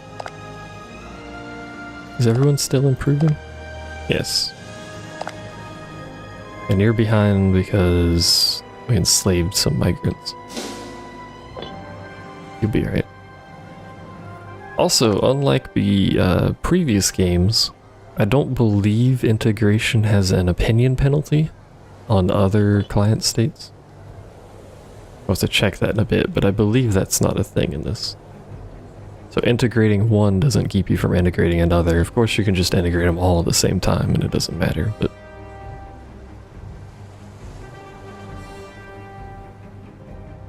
Is everyone still improving? Yes. And you're behind because we enslaved some migrants. You'll be alright. Also, unlike the previous games, I don't believe integration has an opinion penalty on other client states. I'll have to check that in a bit, but I believe that's not a thing in this. So integrating one doesn't keep you from integrating another. Of course you can just integrate them all at the same time and it doesn't matter, but...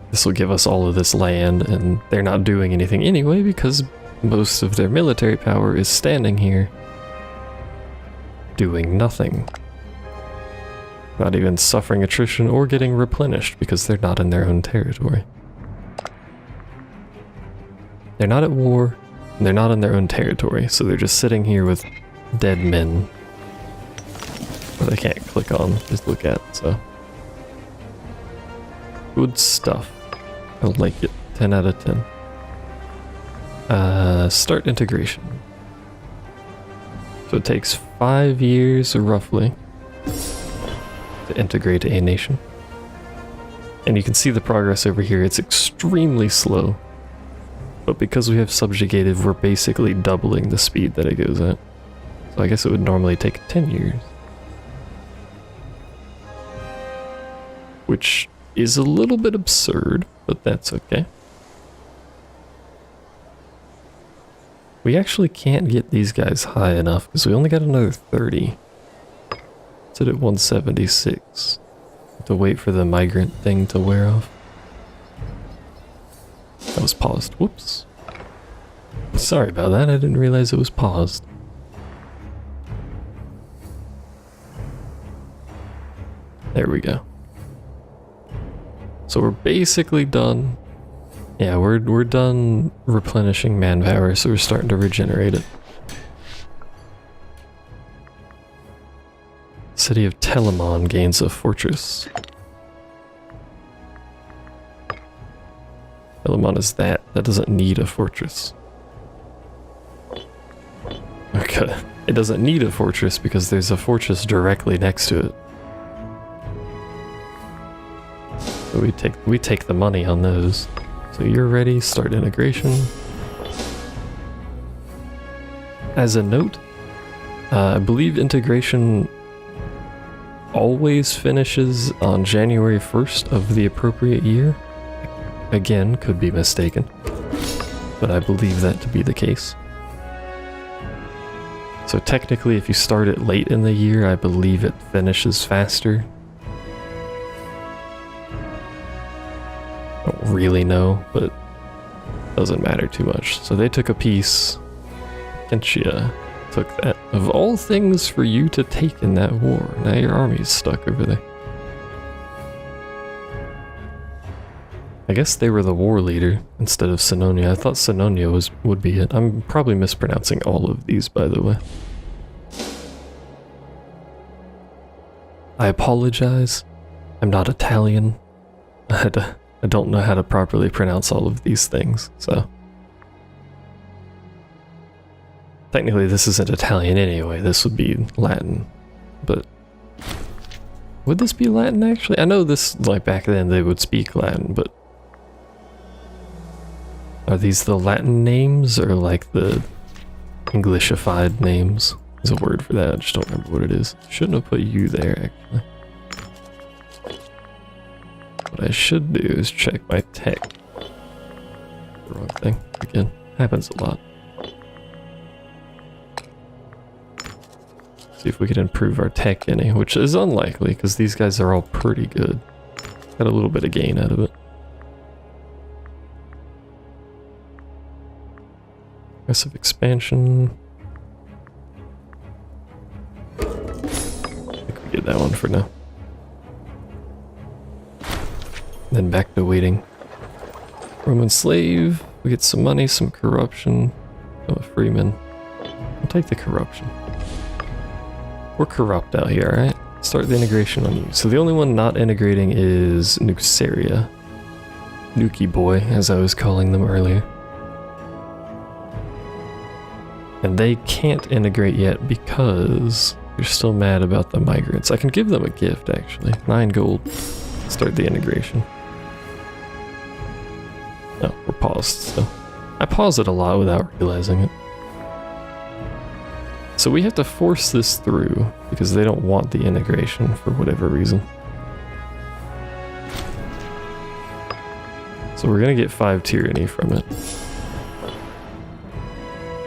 this will give us all of this land, and they're not doing anything anyway because most of their military power is standing here doing nothing. Not even suffering attrition or getting replenished because they're not in their own territory. They're not at war, and they're not in their own territory, so they're just sitting here with dead men that they can't click on, just look at, so. Good stuff. I like it. 10 out of 10. Start integration. So it takes 5 years, roughly, to integrate a nation. And you can see the progress over here. It's extremely slow. But because we have subjugated, we're basically doubling the speed that it goes at. So I guess it would normally take 10 years. Which is a little bit absurd, but that's okay. We actually can't get these guys high enough because we only got another 30. It's at 176. To wait for the migrant thing to wear off. That was paused. Whoops. Sorry about that. I didn't realize it was paused. There we go. So we're basically done. Yeah, we're done replenishing manpower, so we're starting to regenerate it. City of Telamon gains a fortress. Telamon is that. That doesn't need a fortress. Okay. It doesn't need a fortress because there's a fortress directly next to it. So we take the money on those. So you're ready, start integration. As a note, I believe integration always finishes on January 1st of the appropriate year. Again, could be mistaken, but I believe that to be the case. So technically, if you start it late in the year, I believe it finishes faster. Don't really know, but doesn't matter too much. So they took a piece, Potentia took that. Of all things for you to take in that war, now your army's stuck over there. I guess they were the war leader instead of Sinonia. I thought Sinonia would be it. I'm probably mispronouncing all of these, by the way. I apologize. I'm not Italian. I don't know how to properly pronounce all of these things, so... Technically this isn't Italian anyway, this would be Latin, but... Would this be Latin actually? I know this, like back then they would speak Latin, but... Are these the Latin names or like the Englishified names? There's a word for that, I just don't remember what it is. Shouldn't have put you there actually. What I should do is check my tech. The wrong thing. Again, happens a lot. See if we can improve our tech any, which is unlikely because these guys are all pretty good. Got a little bit of gain out of it. Aggressive expansion. I think we get that one for now. Then back to waiting. Roman slave. We get some money, some corruption. Oh, a freeman. I'll take the corruption. We're corrupt out here, alright? Start the integration on you. So the only one not integrating is Nuceria. Nuki boy, as I was calling them earlier. And they can't integrate yet because you're still mad about the migrants. I can give them a gift, actually. 9 gold. Start the integration. No, we're paused, so... I pause it a lot without realizing it. So we have to force this through, because they don't want the integration for whatever reason. So we're gonna get 5 tyranny from it.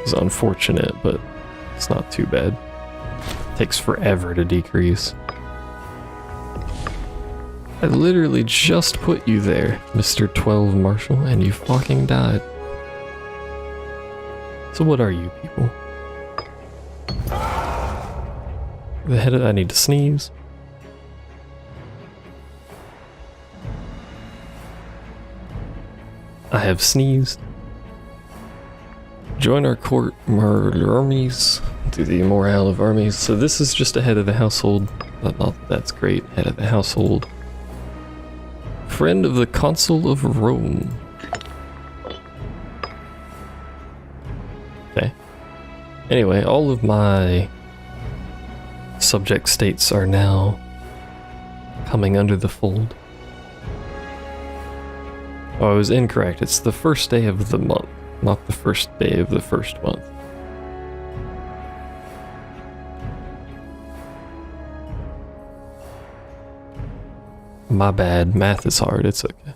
It's unfortunate, but it's not too bad. Takes forever to decrease. I literally just put you there, Mr. 12 Marshal, and you fucking died. So what are you people? The head of, I need to sneeze. I have sneezed. Join our court armies. Do the morale of armies. So this is just a head of the household. That's great. Head of the household. Friend of the Consul of Rome. Okay. Anyway, all of my subject states are now coming under the fold. Oh, I was incorrect. It's the first day of the month, not the first day of the first month. My bad. Math is hard. It's okay.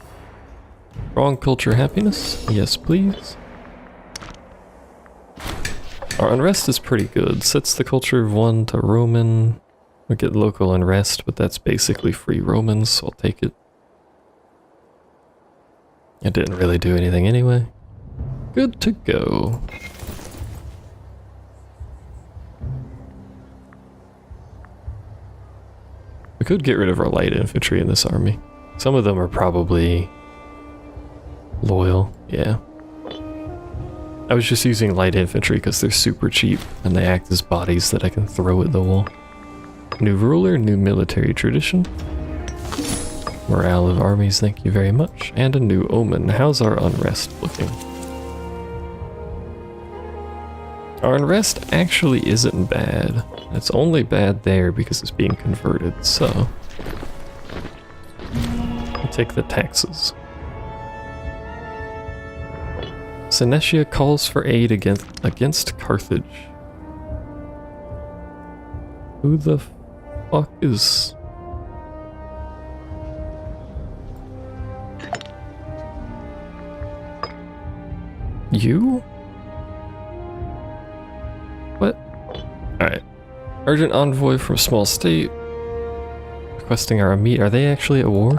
Wrong culture happiness? Yes, please. Our unrest is pretty good. Sets the culture of 1 to Roman. We get local unrest, but that's basically free Romans, so I'll take it. It didn't really do anything anyway. Good to go. We could get rid of our light infantry in this army. Some of them are probably loyal, yeah. I was just using light infantry because they're super cheap and they act as bodies that I can throw at the wall. New ruler, new military tradition. Morale of armies, thank you very much. And a new omen. How's our unrest looking? Our unrest actually isn't bad. It's only bad there because it's being converted, so... I'll take the taxes. Senecia calls for aid against Carthage. Who the fuck is... You? What? Alright. Urgent envoy from small state. Requesting our meet. Are they actually at war?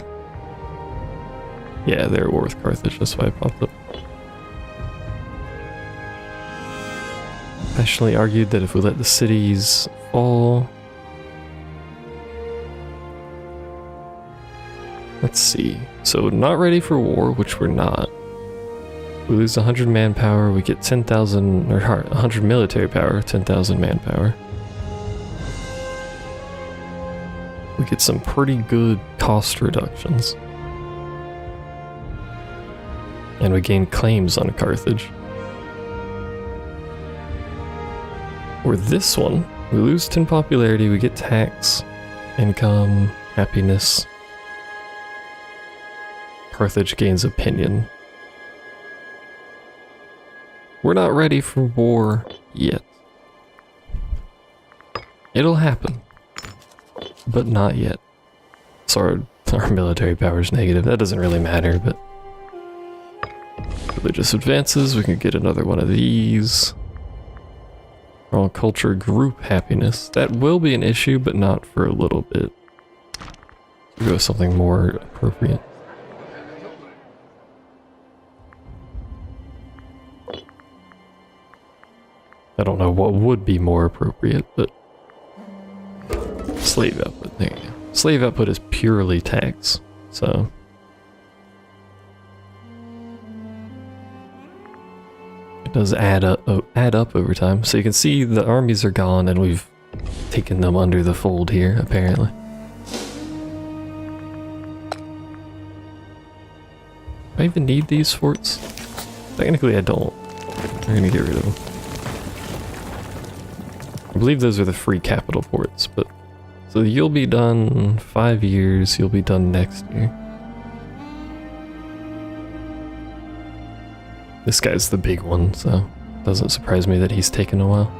Yeah, they're at war with Carthage. That's why I popped up. I rationally argued that if we let the cities fall... Let's see. So not ready for war, which we're not. We lose 100 manpower, we get 10,000, or 100 military power, 10,000 manpower. We get some pretty good cost reductions. And we gain claims on Carthage. Or this one, we lose 10 popularity, we get tax, income, happiness. Carthage gains opinion. We're not ready for war yet. It'll happen, but not yet. So our military power is negative, that doesn't really matter, but... Religious advances, we can get another one of these. All culture group happiness. That will be an issue, but not for a little bit. We'll go with something more appropriate. I don't know what would be more appropriate, but... Slave output, there you go. Slave output is purely tax, so... It does add up over time. So you can see the armies are gone and we've taken them under the fold here, apparently. Do I even need these forts? Technically I don't. We're gonna get rid of them. I believe those are the free capital ports, but... So you'll be done 5 years, you'll be done next year. This guy's the big one, so it doesn't surprise me that he's taken a while.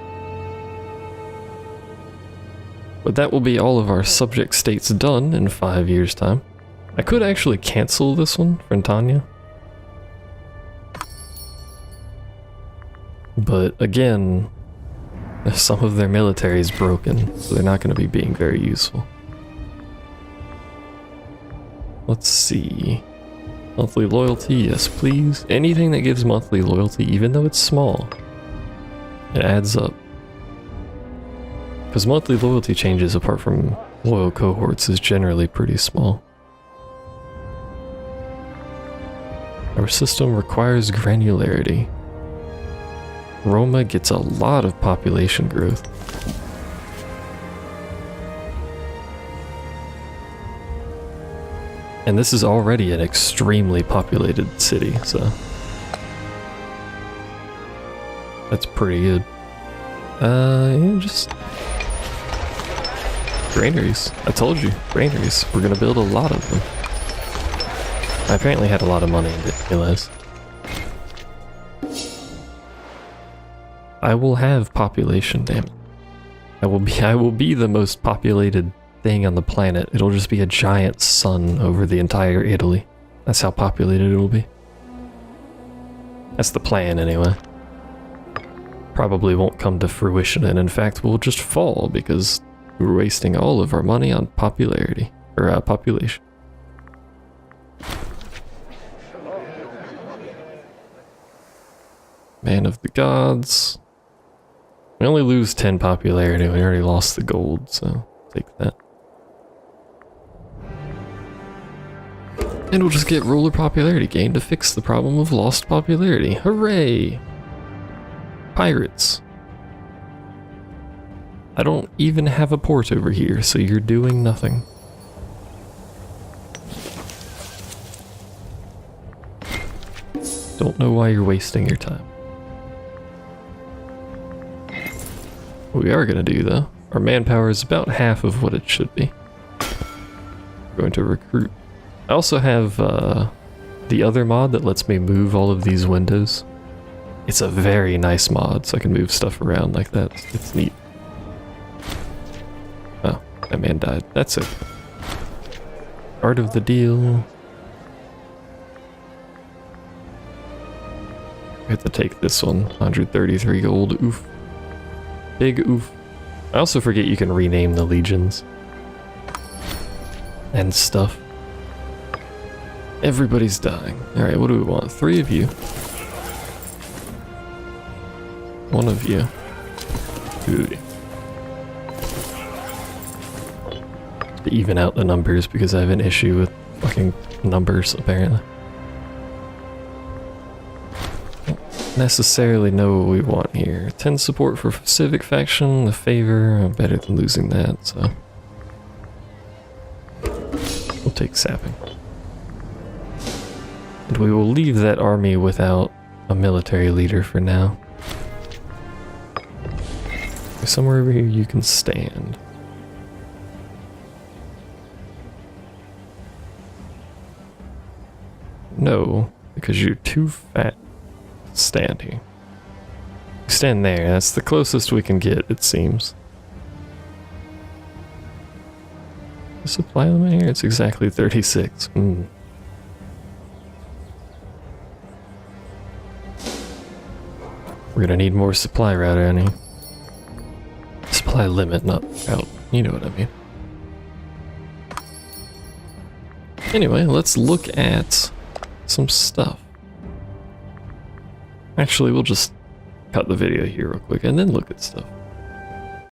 But that will be all of our subject states done in 5 years' time. I could actually cancel this one for Tanya. But again, some of their military is broken, so they're not going to be being very useful. Let's see. Monthly loyalty, yes please. Anything that gives monthly loyalty, even though it's small, it adds up. Because monthly loyalty changes apart from loyal cohorts is generally pretty small. Our system requires granularity. Roma gets a lot of population growth. And this is already an extremely populated city, so... That's pretty good. Yeah, just... Granaries. I told you, granaries. We're gonna build a lot of them. I apparently had a lot of money and didn't realize. I will have population, damn it. I will be the most populated thing on the planet. It'll just be a giant sun over the entire Italy. That's how populated it will be. That's the plan anyway. Probably won't come to fruition, and in fact we'll just fall because we're wasting all of our money on popularity, or population. Man of the gods. We only lose 10 popularity, we already lost the gold, so take that. And we'll just get ruler popularity gain to fix the problem of lost popularity. Hooray! Pirates. I don't even have a port over here, so you're doing nothing. Don't know why you're wasting your time. What we are going to do, though, our manpower is about half of what it should be. We're going to recruit. I also have the other mod that lets me move all of these windows. It's a very nice mod, so I can move stuff around like that. It's neat. Oh, that man died. That's it. Art of the deal. I have to take this one. 133 gold. Oof. Big oof. I also forget you can rename the legions. And stuff. Everybody's dying. Alright, what do we want? 3 of you. 1 of you. To even out the numbers because I have an issue with fucking numbers, apparently. Don't necessarily know what we want here. 10 support for civic faction, a favor, better than losing that, so we'll take sapping. And we will leave that army without a military leader for now. Somewhere over here you can stand. No, because you're too fat. Stand here. Stand there, that's the closest we can get, it seems. The supply limit here, it's exactly 36. We're gonna need more supply route, Annie. Supply limit, not route. You know what I mean. Anyway, let's look at some stuff. Actually, we'll just cut the video here real quick and then look at stuff.